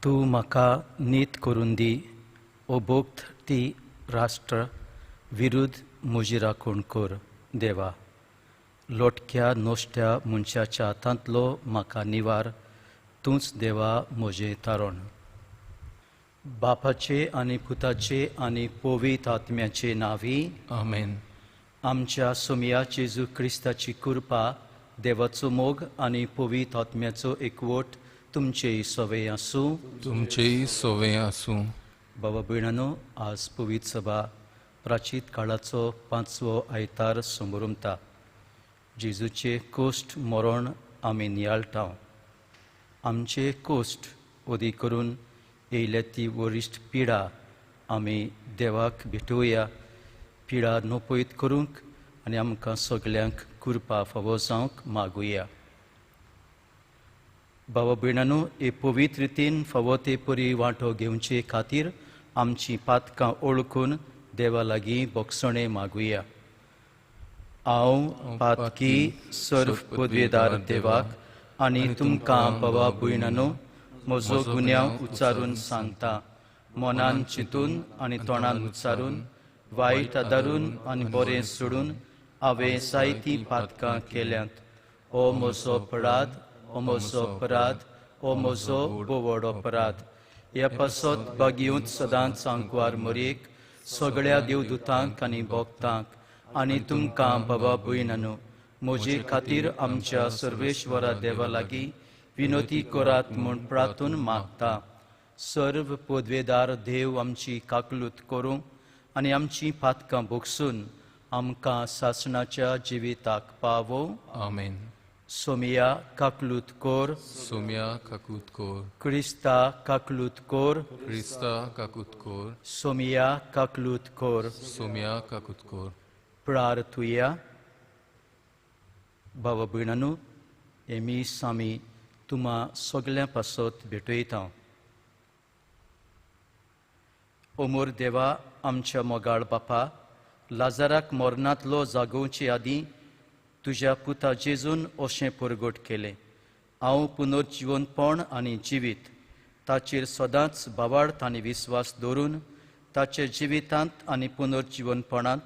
तूं म्हाका नीत करून दी, ओ भोक्त ती राष्ट्र विरुद्ध म्हजी राखण कर. देवा, लोटक्या नोश्ट्या मनशाच्या हातांतलो म्हाका निवार. तूंच देवा म्हजें तारण. बापाचे आनी पुताचे आनी पवित आत्म्याचे नांवी. आमेन. आमच्या सोमया जेजू क्रिस्ताची कृपा, देवाचो मोग आनी पवित आत्म्याचो एकवट तुमचेय सवय आसूं. तुमचेय सोवे आसूं. बाबा भयणांनो, आज पवित सभा प्राचीत काळाचो 5वो आयतार समारंभता. जेजूचे कोश्ट मरण आमी नियाळटाव. आमचे कोश्ट ओदी करून येयल्या ती वरिश्ट पिडा आमी देवाक भेटोवया. पिडा नोपयत करूंक आनी आमकां सगल्यांक कृपा फावो जावंक मागुया. बाबा भयणांनो, हे पवित्र रितीन फावो ते परी वांटो घेवचे खातीर आमची पातकां ओळखून देवा लागीं बोगसणे मागुया. हांव पातकी सर्व पदवेदार देवाक आनी तुमकां बाबा भयणांनो म्हजो गुन्यांव उच्चारून सांगता. मनान चिंतून आनी तोंडान उच्चारून, वायट आदारून आनी बरें सोडून हांवें जायतीं पातकां केल्यांत. हो म्हजो अपराध, हो म्हजो अपराध, हो म्हजो बोवड अपराध. ह्या पासत बागेंत सदांच आंकवार मरेक, सगळ्या देवदूतांक आनी भोगतांक आनी तुमकां बाबा भयणांनो म्हजे खातीर आमच्या सर्वेश्वरा देवा लागीं विनोती करात म्हूण प्रार्थून मागता. सर्व पदवेदार देव आमची काकलूत करूं आनी आमची पातकां भोगसून आमकां सासणाच्या जिविताक पावो. आमेन. सोमया काकलूत कोर. सोम्या काकूत कोर. क्रिस्ता काकलूत कोर. क्रिस्ता काकूत कोर. सोमया काकलूत कोर. सोम्या काकूत कोर. प्रार्थुया. बाबा भयणांनो, हे मीस आमी तुम्हा सगळ्यां पासत भेटयता. ओमोर देवा, आमच्या मोगाळ बापा, लाजाराक मरणांतलो जागोवचे आदीं तुज्या पुता जेजून अशें परगट केलें. हांव पुनर्जिवनपण आनी जिवीत ताचेर सदांच बाबार्थ आनी विस्वास दवरून ताचे जिवितांत आनी पुनर्जिवनपणांत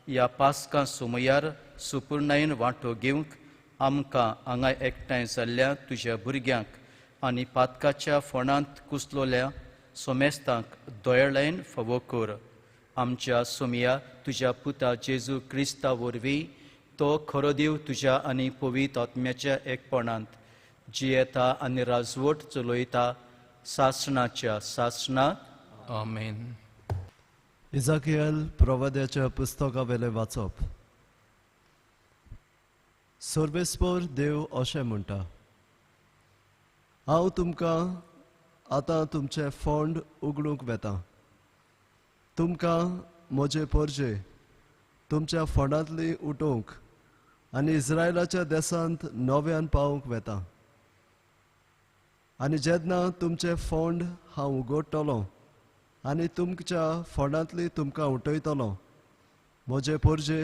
ह्या पासकां सोमयार सुपूर्णायेन वांटो घेवंक आमकां हांगा एकठांय जाल्ल्या तुज्या भुरग्यांक आनी पातकाच्या फोंडांत कुसलोल्या सोमेस्तांक दोळ्यान फावो कर. आमच्या सोमया तुज्या पुता जेजू क्रिस्ता वरवीं तो खरो देव तुज्या आनी पवित आत्म्याच्या एकपणांत जियेता आनी राजवट चलयता सासणाच्या सासणांत. आमेन. इजाकियल प्रवाद्याच्या पुस्तका वेले वाचप. सर्वेस्पर देव अशें म्हणटा, हांव तुमकां आतां तुमचें फोंड उगडूंक वेता. तुमकां म्हजे परजे तुमच्या फोंडांतली उठोवंक आनी इस्रायलाच्या देसांत नव्यान पावूंक वेता. आनी जेन्ना तुमचें फोंड हांव उगडटलों आनी तुमच्या फोंडांतली तुमकां उठयतलों म्हजे परजे,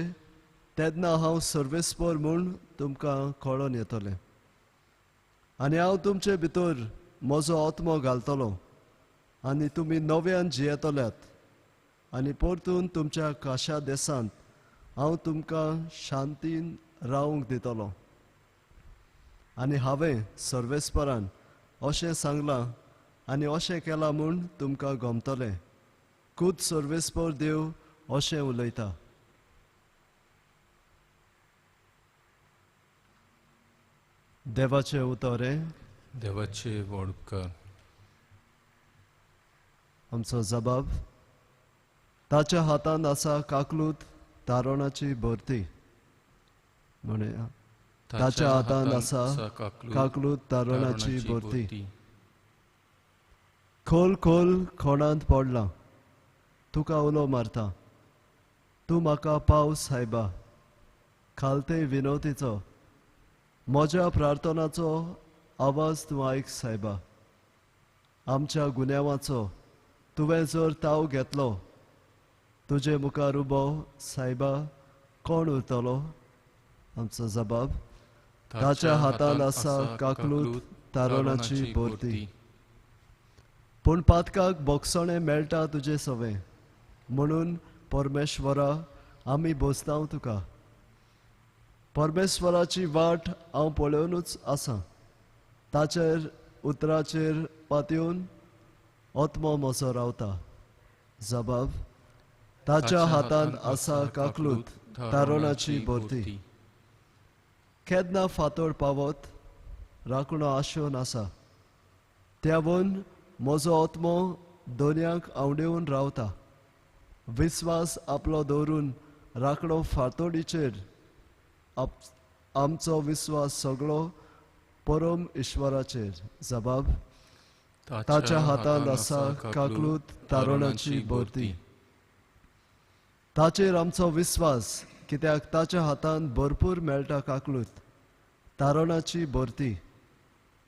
तेन्ना हांव सर्वेस्पर म्हूण तुमकां कळोन येतलें. आनी हांव तुमचे भितर म्हजो आत्मो घालतलो आनी तुमी नव्यान जियेतल्यात. आनी परतून तुमच्या काशा देसांत हांव तुमकां शांतीन रावंक दितलो. आनी हांवें सर्वेस्परान अशें सांगलां आनी अशें केलां म्हूण तुमकां गमतलें. खूद सर्वेस्पर देव अशें उलयता. देवाचे उतोरे. देवाचे वळखकार. आमचो जबाब. ताच्या हातांत आसा काकलूत तारोणाची भरती. म्हणया ताच्या हातांत आसा काकलूत तारोणाची भरती. खोल खोल खोणांत पडला, तुका उलो मारता. तूं म्हाका पाव सायबा. खालते विनोतीचो म्हज्या प्रार्थनाचो आवाज तूं आयक सायबा. आमच्या गुन्यांवाचो तुवें जर ताव घेतलो, तुजे मुखार उबो सायबा कोण उरतलो? आमचो जबाब. ताच्या हातांत आसा काकलूत तारोणाची भरती. पूण पातकाक बोगसोणें मेळटा तुजे सवे म्हणून परमेश्वरा आमी बोसतांव तुका. परमेश्वराची वाट हांव पळोवनूच आसां. ताचेर उतराचेर पातयेवन आत्मो म्हजो रावता. जबाब: ताच्या हातान आसा काकलूत तारुणाची बोरती. केन्ना फातोड पावत राखणो आशेवन आसा. त्यावन म्हजो आत्मो दोनयांक आवडिवून रावता. विस्वास आपलो दवरून राखणो फातोडीचेर आमचो विस्वास सगळो परम ईश्वराचेर. जबाब: ताच्या हातान आसा काकलूत तारुणाची बोरती. ताचेर आमचो विस्वास कित्याक ताच्या हातान भरपूर मेळटा काकलूत तारुणाची बोरती.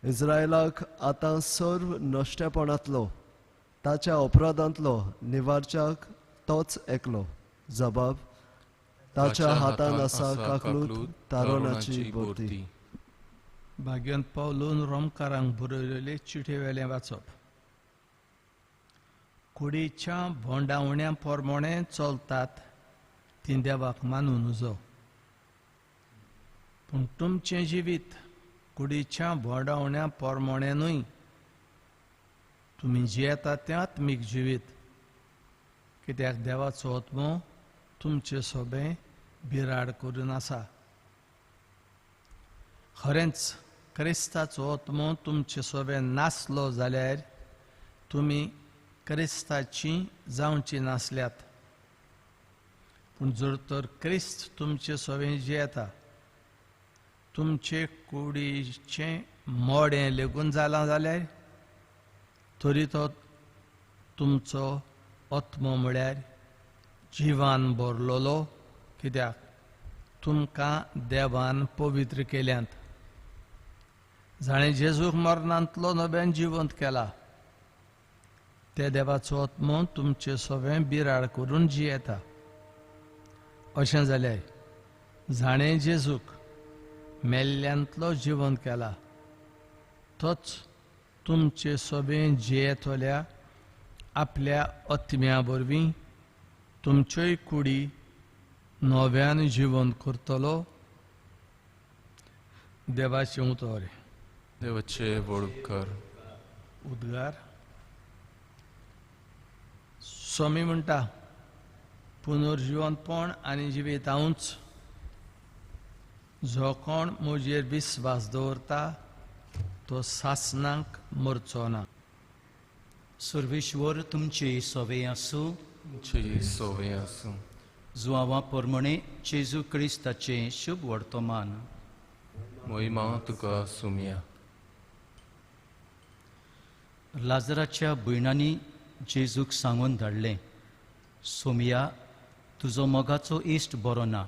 इस्रायलाक आतां सर्व नश्टेपणांतलो ताच्या अपराधांतलो निवारच्याक तोच एकलो. जबाब: ताच्या हातान आसा काकलूत तारुणाची बोरती. भाग्यवंत पावलून रोमकारांक बरयलेले चिठे वेले वाचप. कुडीच्या भोंडावण्या पोरमोणे चलतात ती देवाक मानून उजो. पूण तुमचें जिवीत कुडीच्या भोंडावण्या पोरमोणेनूय तुमी जियेतात तें आत्मीक जिवीत. कित्याक देवाचो आत्मो तुमचे सोबे बिराड करून आसा. खरेंच क्रिस्ताचो आत्मो तुमचे सोबे नासलो जाल्यार तुमी क्रिस्ताची जावची नासल्यात. पूण जर तर क्रिस्त तुमचे सोबे जियेता तुमचे कुडीचें मोडें लेगून जालां जाल्यार तरी तो तुमचो आत्मो म्हळ्यार जिवान भरलोलो. कित्याक तुमकां देवान पवित्र केल्यांत. जाणें जेजूक मरणांतलो नव्यान जिवंत केला ते देवाचो आत्मो तुमचे सोबे बिराड करून जियेता. अशें जाल्यार जाणें जेजूक मेल्ल्यांतलो जिवंत केला तोच तुमचे सोबे जियेतल्या आपल्या आत्म्या वरवीं तुमच्योय कुडी नव्यान जिवंत करतलो. देवाचें उतर. देवाचे वळखकार. उद्गार. स्वामी म्हणटा पुनर्जिवंतपण आनी जिवीत हांवूच. जो कोण म्हजेर विस्वास दवरता तो सासनाक मरचो ना. सर्वेश्वर तुमचे सोवे आसूं. तुमची सोवे आसूं. जुआंवा पोरमोणे जेजू क्रिस्ताचें शुभ वर्तमान. मोहिमा तुका सुमिया. लाजराच्या भयणांनी जेजूक सांगून धाडलें, सोमिया, तुजो मोगाचो इश्ट बरो ना.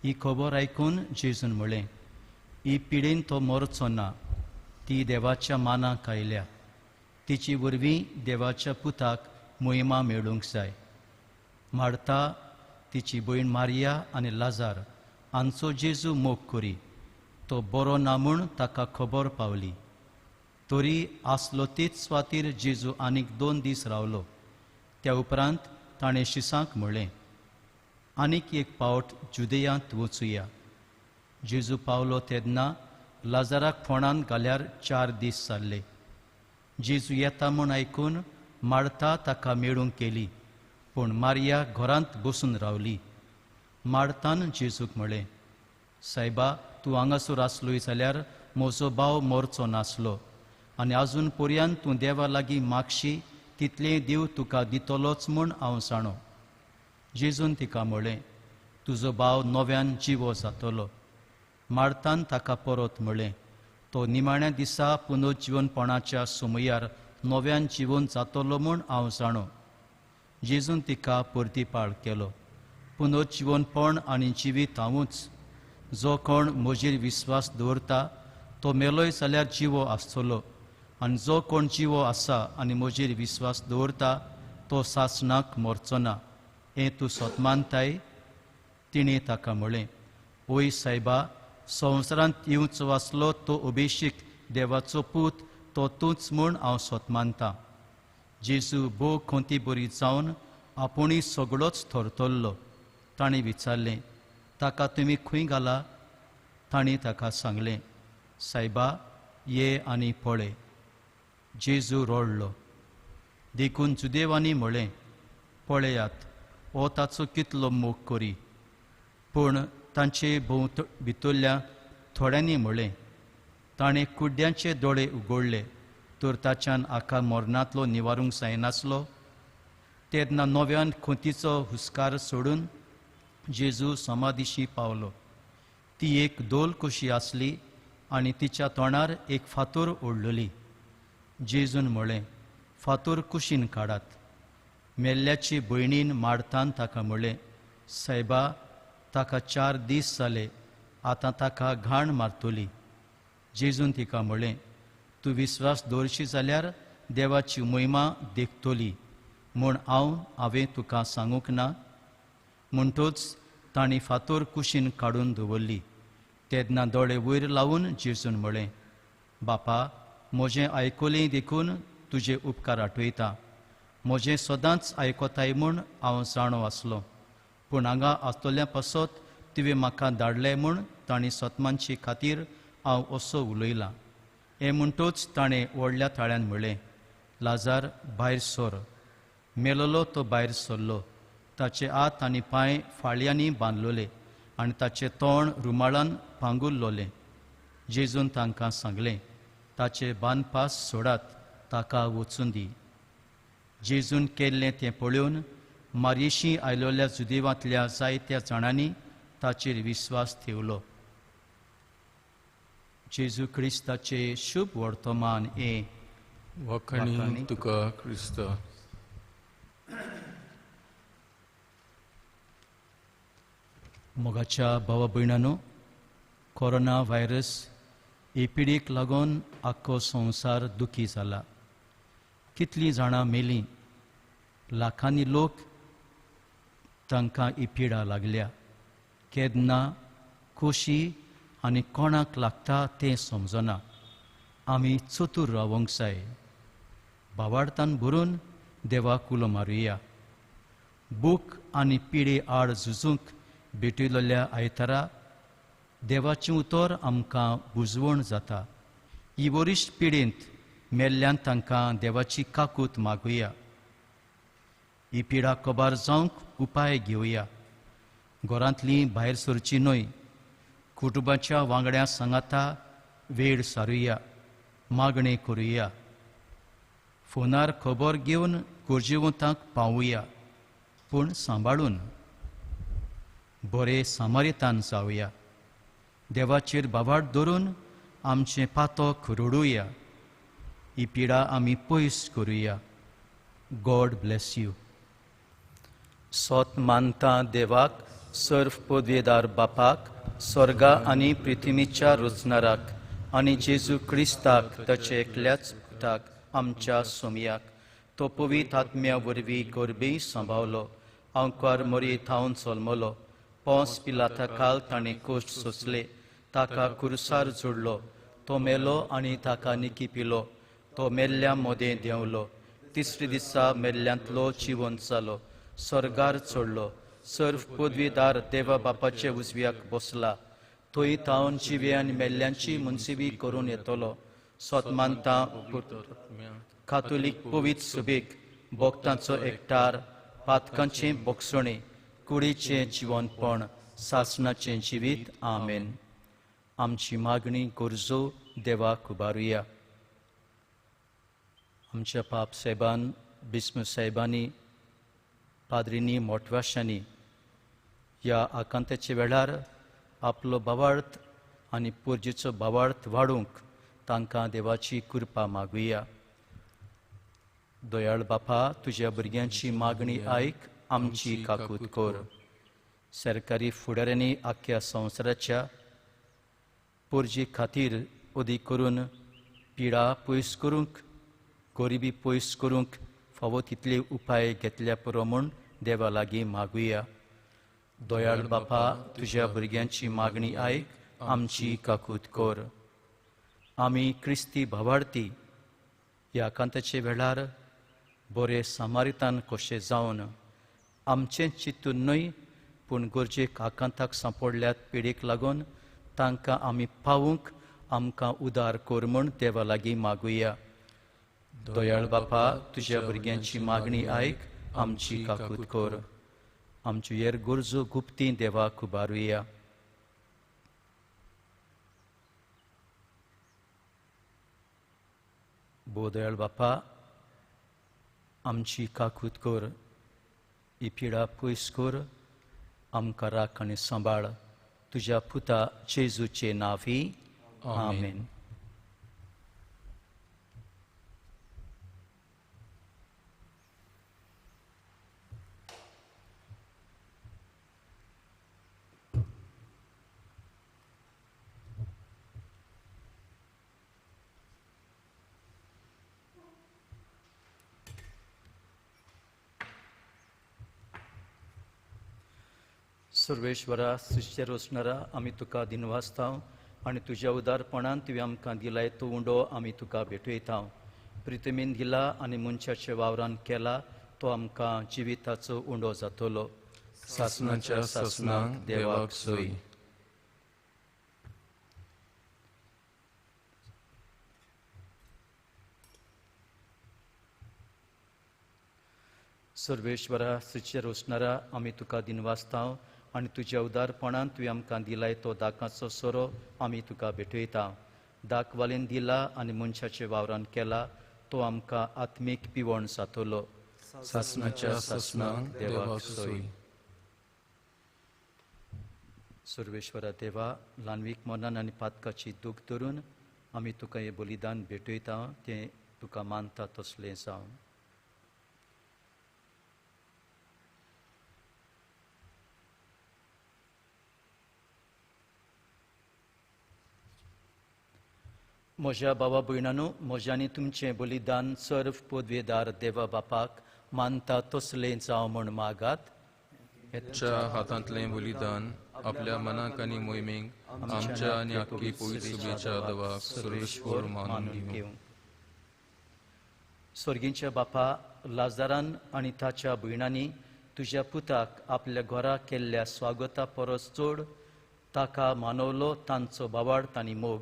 ही खबर आयकून जेजून म्हळें, ही पिडेन तो मरचो ना. ती देवाच्या मानाक आयल्या. तिची वरवीं देवाच्या पुताक मोहिमा मेळूंक जाय. मार्ता, तिची भयण मारिया आनी लाजार हांचो जेजू मोग करी. तो बरो ना म्हूण ताका खबर पावली. तरी आसलो तेच सुवातेर जेजू आनीक 2 दीस रावलो. त्या उपरांत ताणें शिसांक म्हळें, आनीक एक पावट जुदेयांत वचुया. जेजू पावलो तेन्ना लाजाराक फोंडांत घाल्यार 4 दीस जाल्ले. जेजू येता म्हूण आयकून मार्ता ताका मेळूंक गेली, पूण मारिया घरांत बसून रावली. मार्तान जेजूक म्हळें, सायबा, तूं हांगासर आसलोय जाल्यार म्हजो भाव मरचो नासलो. आनी आजून पर्यंत तूं देवा लागीं मागशी तितलें देव तुका दितलोच म्हूण हांव जाणो. जेजून तिका म्हळें, तुजो भाव नव्यान जिवो जातलो. मार्तान ताका परत म्हळें, तो निमाण्या दिसा पुनर्जिवनपणाच्या सुमयार नव्यान जिवन जातलो म्हूण हांव जाणो. जेजून तिका परतीपाळ केलो, पुनर्जिवनपण आनी जिवीत हांवूच. जो कोण म्हजेर विस्वास दवरता तो मेलोय जाल्यार जिवो आसतलो, आनी जो कोण जिवो आसा आनी म्हजेर विस्वास दवरता तो सासणाक मरचो ना. हें तूं सोतमानताय? तिणें ताका म्हळें, ओय सायबा, संवसारांत येवचो आसलो तो अभिषेक देवाचो पूत तो तूंच म्हूण हांव सोतमानतां. जेजू भोव खोंती बरी जावन आपुणूय सगळोच थरथरलो. ताणें विचारलें, ताका तुमी खंय घाला? तांणी ताका सांगलें, सायबा, ये आनी पळय. जेजू रडलो. देखून जुदेवांनी म्हळें, पळयात, हो ताचो कितलो मोग करी. पूण तांचे भितरल्या थोड्यांनी म्हळें, ताणें कुड्ड्यांचे दोळे उगडले तर ताच्यान आका मरणांतलो निवारूंक जायनासलो. तेन्ना नव्यान खोंतीचो हुस्कार सोडून जेजू समाधीशी पावलो. ती एक दोल कशी आसली आनी तिच्या तोंडार एक फातर ओडलेली. जेजून म्हळें, फातर कुशीन काडात. मेल्ल्याची भयणीन मारतान ताका म्हळें, सायबा, ताका 4 दीस जाले, आतां ताका घाण मारतली. जेजून तिका म्हळें, तूं विस्वास दवरशी जाल्यार देवाची महिमा देखतली म्हूण हांवें तुका सांगूंक ना. म्हणटूच तांणी फातर कुशीन काडून दवरली. तेन्ना दोळे वयर लावून जेजून म्हळें, बापा, म्हजें आयकलें देखून तुजे उपकार आठवयता. म्हजें सदांच आयकोताय म्हूण हांव जाणो आसलो. पूण हांगा आसतल्या पासत तुवें म्हाका धाडलें म्हूण तांणी सतमांचे खातीर हांव असो उलयलां. हें म्हणटूच ताणें व्हडल्या ताळ्यान म्हळें, लाजार, भायर सर. मेलोलो तो भायर सरलो. ताचे हात आनी पांय फाळयांनी बांदलोले आनी ताचें तोंड रुमाळान पांगुरलोलें. जेजून तांकां सांगलें, ताचे बांदपास सोडात, ताका वचून दी. जेजून केल्लें तें पळोवन मारयेशीं आयलोल्या जुदेवांतल्या जायत्या जाणांनी ताचेर विस्वास ठेवलो. जेजू क्रिस्ताचे शुभ वर्तमान हें. वखणी तुका क्रिस्त. मोगाच्या भावा भयणांनो, कोरोना व्हायरस एपिडीक लागून आख्खो संवसार दुखी जाला. कितलीं जाणां मेलीं. लाखांनी लोक तांकां ही पिडा लागल्या. केन्ना, कशी आनी कोणाक लागता तें समजना. आमी चतूर रावंक जाय. भावार्थान भरून देवाक उलो मारुया. बूक आनी पिडे आड झुजूंक भेटिल्ल्या आयतारा देवाचें उतर आमकां बुजवण जाता. ही वरिश्ट पिडेंत मेल्ल्यान तांकां देवाची काकूट मागुया. ही पिडा कोबार जावंक उपाय घेवया. घरांतलीं भायर सरची न्हय. कुटुंबाच्या वांगड्या सांगाता वेळ सारुया. मागणें करुया. फोनार खबर घेवन गरजेवंतांक पावुया. पूण सांबाळून. बरे सामारितान जावया. देवाचेर बाबाड धरून आमचें पातक रडुया. ही पिडा आमी पयस करुया. God bless you. सोत मानता देवाक, सर्व पदवेदार बापाक, स्वर्गा आनी पृथ्वीच्या रचणाराक आनी जेजू क्रिस्ताक ताचे एकल्याच पुताक आमच्या सोमयाक तो पवित्र आत्म्या वरवीं गोरबे सांबाळलो. अंकार मरी थावन चलमलो. पोंस पिलाता काल ताणें कोश्ट सोंसले. ताका कुरसार जोडलो. तो मेलो आनी ताका निकी पिलो. तो मेल्ल्या मोदें देंवलो. तिसरे दिसा मेल्ल्यांतलो जिवंत जालो. स्वर्गार चडलो. सर्व पदवीदार देवा बापाचे उजव्याक बसला. थंय तावन जिवे आनी मेल्ल्यांची मुनसिबी करून येतलो. सोतमानता कातोलीक पवित्र सभेक भोगतांचो एकठार, पातकांचें बोगसणें, कुडीचें जिवनपण, सासणाचें जिवीत. आमेन. आमची मागणी गरजो देवाक उबारुया. आमच्या पाप साहेबान, बिस्म साहेबांनी, पाद्रींनी, मोटवाशांनी ह्या आकांताचे वेळार आपलो भावार्थ आनी पुर्जेचो भावार्थ वाडूंक तांकां देवाची कृपा मागुया. दयाळ बापा, तुज्या भुरग्यांची मागणी आयक, आमची काकूट कर. सरकारी फुडाऱ्यांनी आख्या संवसाराच्या पुर्जे खातीर उदी करून पिडा पयस करूंक, गरिबी पयस करूंक फावो तितले उपाय घेतल्या पुरो म्हूण देवा लागीं मागुया. दयाळ बापा, तुज्या भुरग्यांची मागणी आयक, आमची काकूट कर. आमी क्रिस्ती भावार्थी ह्या कांताचे वेळार बरे सामारितान कशें जावन आमचें चिंतून न्हय पूण गरजेक आकांताक सांपडल्यात पिडीक लागून तांकां आमी पावूंक आमकां उदार कर म्हूण देवा लागीं मागुया. दयाळ बापा, तुज्या भुरग्यांची मागणी आयक, आमची काकूट कर. आमच्यो हेर गरजो गुप्ती देवाक उबारुया. दयाळ बापा, आमची काकूट कर, ही पिडा पयस कर, आमकां राख आनी सांबाळ. तुज्या पुता जेजूचे नांवी. आमेन. सर्वेश्वरा, सृश्टीचेर वचणारा आमी तुका दिनवासता आनी तुज्या उदारपणान तुवें आमकां दिलाय तो उंडो आमी तुका भेटयता. प्रितमेन दिला आनी मनशाच्या वावरान केला तो आमकां जिविताचो उंडो जातलो. सासणाच्या सासणाक देवाक सोय. सर्वेश्वरा, सृश्टीचेर वचणारा आमी तुका दिनवासता आनी तुज्या उदारपणान तुवें आमकां दिलाय तो दाकाचो सोरो आमी तुका भेटयता. दाखवालेन दिला आनी मनशाच्या वावरान केला तो आमकां आत्मीक पिवण जातलो. सासणाच्या सासणाक देवाक सोय. सर्वेश्वरा देवा, ल्हानवीक मनान आनी पातकाची दूख धरून आमी तुका हें बलिदान भेटयता. तें तुका मानता तसलें जावं. म्हज्या भावा भयणांनो, म्हज्यानी तुमचें बलिदान सर्व पदवेदार देवा बापाक मानता तसलें जावं म्हूण मागात. च्या हातांतलें बलिदान आपल्या मनाक आनी मोहिमेक आमच्या आनी आख्खी पवित्र सुबेच्या देवाक सर्वेश्वर मानून घेवं. स्वर्गींच्या बापा, लाजारान आनी ताच्या भयणांनी तुज्या पुताक आपल्या घरा केल्ल्या स्वागता परस चड ताका मानवलो तांचो बाबार्थ आनी मोग.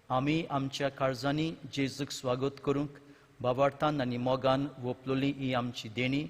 आमी आमच्या काळजांनी जेजूक स्वागत करूंक बाबार्थान आनी मोगान ओपलोली ही आमची देणी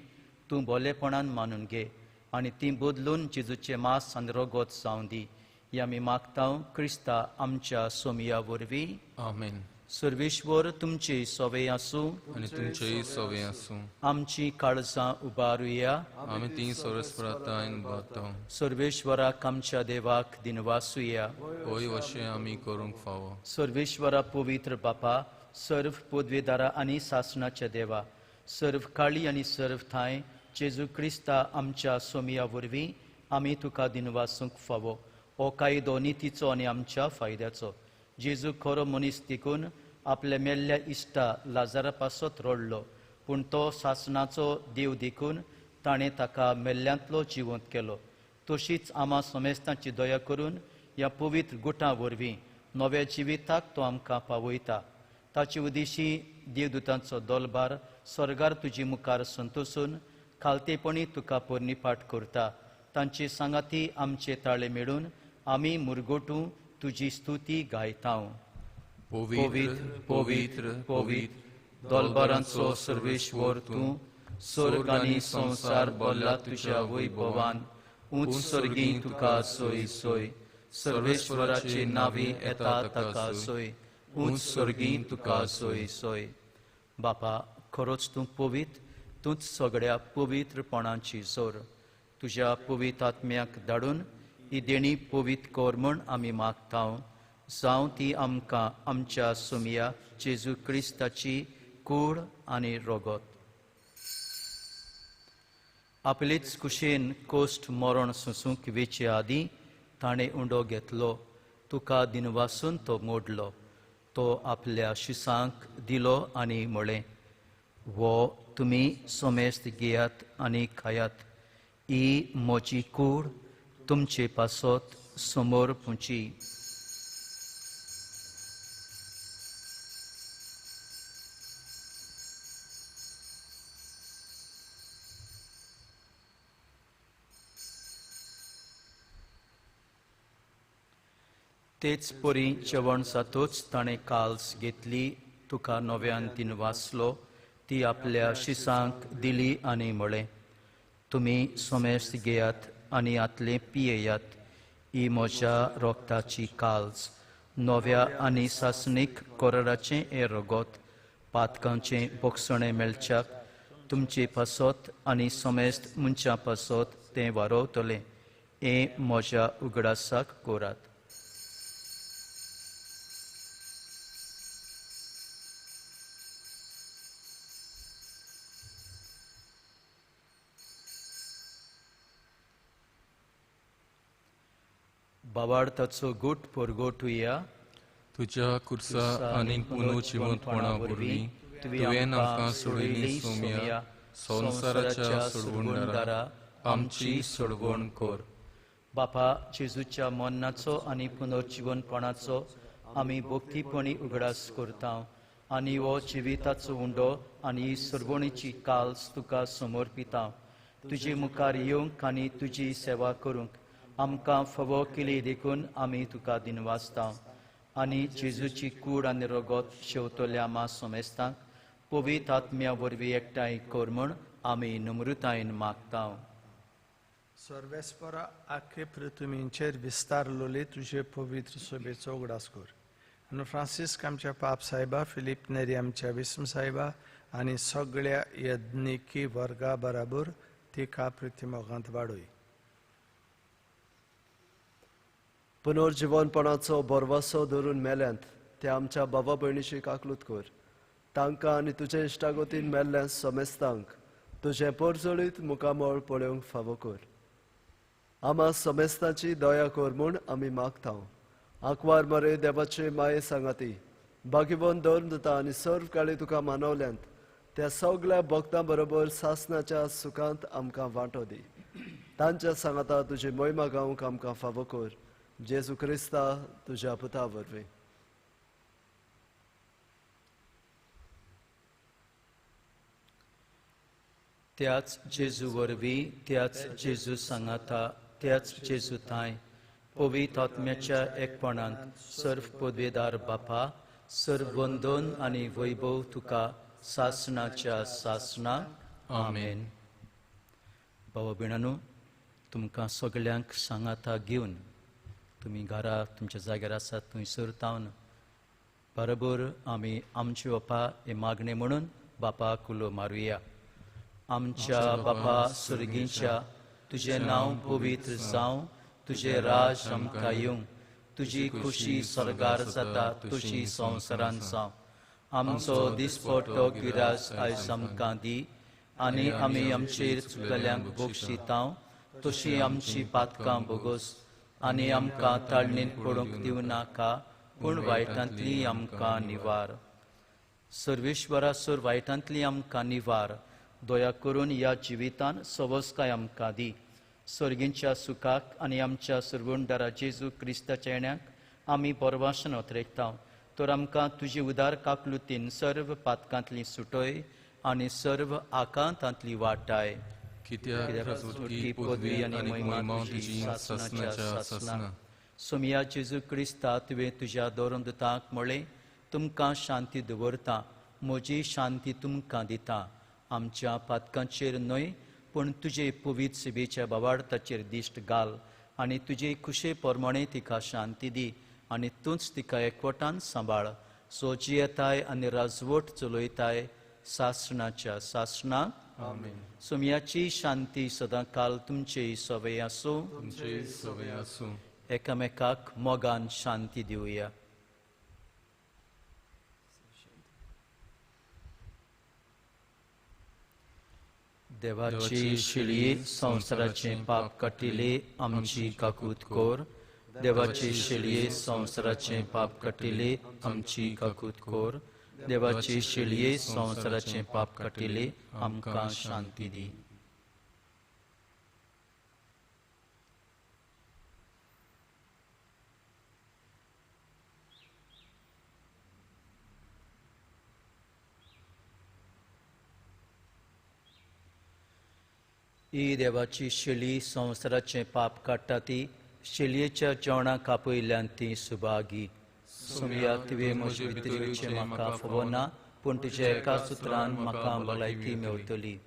तूं बोलेपणान मानून घे आनी ती बदलून जेजूचे मास आनी रोगोत जावं दी. ही आमी मागता क्रिस्ता आमच्या सोमिया वरवीं. आमेन. सर्वेश्वर तुमची सवय आसूं आनी तुमचेय सवय आसूं. आमची काळजां उबारुया. आमी ती सरस्वतायन बातां. सर्वेश्वराक आमच्या देवाक दिनवासुया. होय अशें आमी करूंक फावो. सर्वेश्वरा पवित्र बापा, सर्व पदवेदारा आनी सासणाच्या देवा, सर्व काळी आनी सर्व थाय जेजू क्रिस्ता आमच्या सोमिया वरवीं आमी तुका दिनवासूंक फावो. हो कायदो नितीचो आनी आमच्या फायद्याचो. जेजू खरो मनीस देखून आपल्या मेल्ल्या इश्टा लाजारा पासत रडलो, पूण तो सासणाचो देव देखून ताणें ताका मेल्ल्यांतलो जिवंत केलो. तशीच आम्हा समेस्तांची दया करून ह्या पवित्र गुटां वरवीं नव्या जिविताक तो आमकां पावयता. ताचे उदेशी देवदूतांचो दोलबार स्वर्गार तुजी मुखार संतोसून खालतेपणी तुका पोरनिपाट करता. तांचे सांगाती आमचे ताळे मेळून आमी मुरगोटू तुजी स्तुती गायता. पवित्र पवित्र पवित्र दोलबारांचो सर्वेश्वर तूं, स्वर्ग आनी संवसार भरला तुज्या वैभवान. उंच सर्गी तुका सोय सोय. सर्वेश्वराचे नावी येता ताका सोय. उंच सर्गी तुका सोय सोय. बापा, खरोच तूं पवित्र, तूंच सगळ्या पवित्रपणाची जोर. तुज्या पवित्र आत्म्याक धाडून ही देणी पवित्र कर म्हूण आमी मागता. जावं ती आमकां आमच्या सोमिया जेजू क्रिस्ताची कूड आनी रोगोत. आपलेच कुशेन कोश्ट मरण सोंसूंक वेचे आदीं ताणें उंडो घेतलो. तुका दिनवासून तो मोडलो. तो आपल्या शिसांक दिलो आनी म्हळें, वो तुमी सोमेस्त घेयात आनी खायात. ही म्हजी कूड तुमचे पासत समोर पुंची. तेच परी जेवण जातोच ताणें काल्स घेतली, तुका नव्यान तीन वाचलो, ती आपल्या शिसांक दिली आनी म्हळें, तुमी सोमेस्त घेयात आनी आतले पियेयात, ही म्हज्या रोगताची काल्स, नव्या आनी सासणीक कोराडाचें हें रगत, पातकांचें बोगसणें मेळच्याक तुमचे पासत आनी सोमेस्त मनशां पासत तें वारोवतलें, हें म्हज्या उगडासाक कोरात. बावार्थाचो गूट परगोटुया, तुज्या कुर्सा आनी पुनो जिवंतपणा वरवीं तुवें आमकां सोडिल्ली सोम्या, संवसाराच्या सोडवणदारा आमची सोडवण कर. बापा जेजूच्या मरणाचो आनी पुनर्जिवनपणाचो आमी भोक्तीपणी उगडास करता आनी हो जिविताचो उंडो आनी सोडवणीची काल्स तुका समर्पिता. तुजे मुखार येवंक आनी तुजी सेवा करूंक आमकां फावो केली देखून आमी तुका दिनवासता आनी जेजूची कूड आनी रगत शेवतल्या मा सोमेस्तांक पवित्र आत्म्या वरवीं एकठांय कर म्हूण आमी नम्रतायेन मागता. सर्वेस्परा आखे पृथ्वींचेर विस्तारलोली तुजे पवित्र सोबेचो उगडास कर. आनी फ्रांसीस आमच्या पाप साहेबा, फिलीप नेरी आमच्या विस्म साहेबा आनी सगळ्या यज्ञिकी वर्गा बराबर तिका पृथ्वीमोगांत वाडय. पुनर्जिवनपणाचो बोरवासो धरून मेल्यांत ते आमच्या बाबा भयणीची काकलूत कर. तांकां आनी तुजे इश्टागतीन मेल्ल्या सोमेस्तांक तुजे परजळीत मुखामोळ पळोवंक फावो कर. आमा सोमेस्ताची दया कर म्हूण आमी मागता. आंकवार मरे देवाचे माये सांगाती बागीबोन दौर दिता आनी सर्व काळी तुका मानवल्यांत त्या सगळ्या भक्तां बरोबर सासणाच्या सुखांत आमकां वांटो दी. तांच्या सांगाता तुजी मोहिमा गावंक आमकां फावो कर. जेजू क्रिस्ता तुज्या पुता वरवीं. त्याच जेजू वरवीं, त्याच जेजू सांगाता, त्याच जेजू थाय पवित्र आत्म्याच्या एकपणांत सर्व पदवेदार बापा, सर्व वंदन आनी वैभव तुका सासणाच्या सासणाक. आमेन. भावा भयणांनो, तुमकां सगळ्यांक सांगाता घेवन तुमी घरा तुमच्या जाग्यार आसात थंय सरतावन बरोबर आमी आमचे बापा हे मागणे म्हणून बापाक उलो मारुया. आमच्या बापा सुर्गीच्या, तुझे नांव पवित्र जावं, तुझे राज आमकां येवं, तुजी खुशी स्वर्गार जाता तुजी संवसारान जावं. आमचो दिसपट्टो गिरास आयज आमकां दी आनी आमी आमचेर चुकल्यांक बक्षितांव तशी आमची पातकां बोगोस आनी आमकां ताळणेन पडूंक दिवं नाका, पूण वायटांतली आमकां निवार. सर्वेश्वरा सर वायटांतली आमकां निवार. दया करून ह्या जिवितान सवस्काय आमकां दी. सर्गींच्या सुखाक आनी आमच्या सर्वंडारा जेजू क्रिस्ताच्या येण्याक आमी परवाशन ओतरेकता. तर आमकां तुजी उदार काकलुतीन सर्व पातकांतली सुटय आनी सर्व आकांतांतली वाटाय. कित्याक राजवटी, पदवी आनी महिमा तुजी सासणाच्या सासणा. सोम्या जेजू क्रिस्ता तुवें तुज्या दोरोंदताक म्हळें, तुमकां शांती दवरता, म्हजी शांती तुमकां दिता. आमच्या पातकांचेर न्हय पूण तुजे पवित्र सेवेच्या बावार्थाचेर दिश्ट घाल आनी तुजे खुशे प्रमाणे तिका शांती दी आनी तूंच तिका एकवटान सांबाळ. सो जियेताय आनी राजवट चलयताय सासणाच्या सासणाक. आमेन. सोम्याची शांती सदां काल तुमचे सवय आसूं. तुमचे सवय आसूं. एकामेकाक मोगान शांती दिवया. देवाची शिळी संवसाराचे पाप काटिले आमची काकूत कोर. देवाची शिळये संवसाराचे पाप काटिले आमची काकूत कोर. देवाची शिळये संवसाराचे पाप काटिले आमकां शांती दी. ही देवाची शिळी संवसाराचे पाप काडटा ती शेलयेच्या जेवणाक आपयल्यान ती सुभागी सुमया तुवें म्हजे भितरचे म्हाका फवना पूण तुज्या एका सुत्रान म्हाका भलायकी मेवतली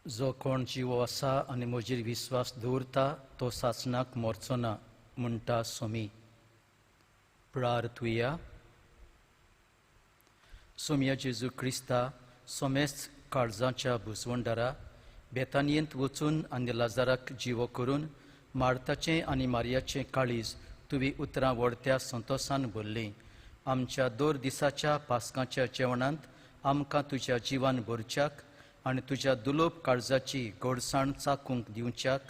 जो कोण जीव आसा आनी म्हजेर विस्वास दवरता तो सासणाक मरचो ना म्हणटा सोमी प्रार्थुया सोम्या जेजू क्रिस्ता सोमेस्त काळजांच्या भुसवंडारा बेतानियेंत वचून आनी लाजाराक जिवो करून मार्ताचें आनी मारियाचें काळीज तुवें उतरां व्हडत्या संतोशान भरलीं आमच्या दर दिसाच्या पासकांच्या जेवणांत आमकां तुज्या जिवान भरच्याक आनी तुज्या दुलोप काळजाची गोडसाण चाखूंक दिवच्याक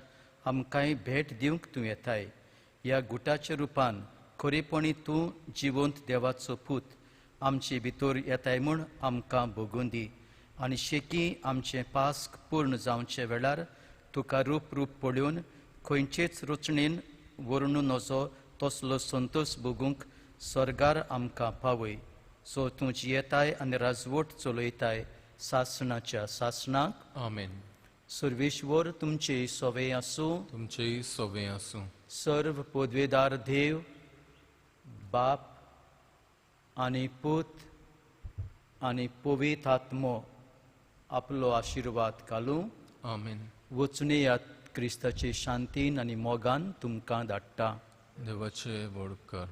आमकांय भेट दिवंक तूं येताय ह्या गुटाच्या रुपान खरेपणी तूं जिवंत देवाचो पूत आमचे भितर येताय म्हूण आमकां भोगून दी आनी शेकी आमचें पास्क पूर्ण जावचे वेळार तुका रूप पळोवन खंयचेच रचणेन वरून नजो तसलो संतोश भोगूंक स्वर्गार आमकां पावय सो तूं जियेताय आनी राजवट चलयताय सासणाच्या सासणाक आमेन. सर्वेश्वर तुमचे सोवे आसूं तुमचेय सोबे आसूं. सर्व पदवेदार देव बाप आनी पूत आनी पवित्र आत्मो आपलो आशिर्वाद घालूं आमेन. वचून येयात क्रिस्ताचे शांतीन आनी मोगान तुमकां धाडटा. देवाचे व्हड कर.